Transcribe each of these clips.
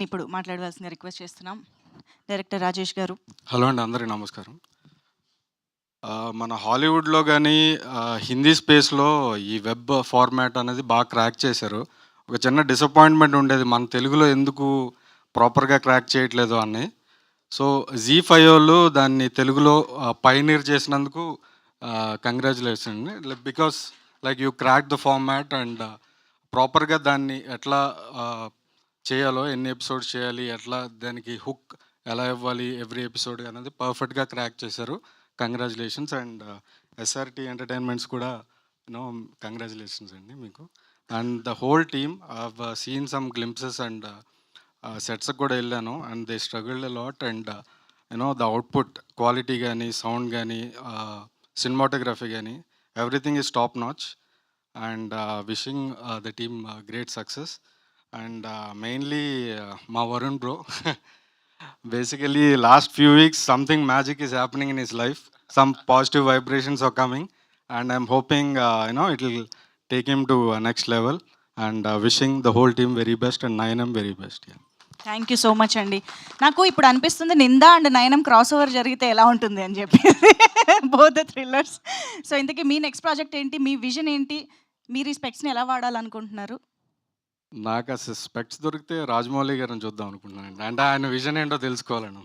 ఇప్పుడు మాట్లాడవలసిందిగా రిక్వెస్ట్ చేస్తున్నాం. డైరెక్టర్ రాజేష్ గారు. హలో అండి, అందరికీ నమస్కారం. మన హాలీవుడ్‌లో గానీ, హిందీ స్పేస్‌లో ఈ వెబ్ ఫార్మాట్ అనేది బాగా క్రాక్ చేశారు. ఒక చిన్న డిసప్పాయింట్‌మెంట్ ఉండేది, మన తెలుగులో ఎందుకు ప్రాపర్‌గా క్రాక్ చేయట్లేదు అని. సో, జీ ఫైవ్ వోళ్ళు దాన్ని తెలుగులో పయనీర్ చేసినందుకు కంగ్రాచ్యులేషన్ అండి. Because like you crack the format and ప్రాపర్‌గా దాన్ని ఎట్లా చేయాలో, ఎన్ని ఎపిసోడ్స్ చేయాలి, ఎట్లా దానికి హుక్ ఎలా ఇవ్వాలి ఎవ్రీ ఎపిసోడ్ అనేది పర్ఫెక్ట్గా క్రాక్ చేశారు. కంగ్రాచులేషన్స్. అండ్ ఎస్ఆర్టీ ఎంటర్టైన్మెంట్స్ కూడా కంగ్రాచులేషన్స్ అండి మీకు. And the whole team I've seen some glimpses and సెట్స్కి కూడా వెళ్ళాను and they struggled a lot. And the output quality కానీ, సౌండ్ కానీ, సినిమాటోగ్రఫీ కానీ, everything is top notch. And wishing the team great success. And mainly మా Varun bro. Basically, last few weeks, something magic is happening in his life. Some positive vibrations are coming, and I'm hoping it will take him to next level. And wishing the whole team very best and Nayanam very best. Yeah. Thank you so much అండి. నాకు ఇప్పుడు అనిపిస్తుంది నిందా and Nayanam cross over జరిగితే ఎలా ఉంటుంది అని చెప్పి. Both the thrillers. So ఇంతకీ మీ నెక్స్ట్ ప్రాజెక్ట్ ఏంటి, మీ విజన్ ఏంటి, మీరు ఈ స్పెక్స్ని ఎలా వాడాలనుకుంటున్నారు? నాకు అసలు స్పెక్ట్స్ దొరికితే రాజమౌళి గారిని చూద్దాం అనుకుంటున్నాను. అంటే ఆయన విజన్ ఏంటో తెలుసుకోవాలను.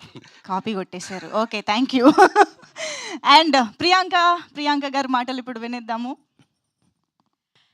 కాపీ కొట్టేశారు. Okay, thank you. And Priyanka గారి మాటలు ఇప్పుడు వినేద్దాము.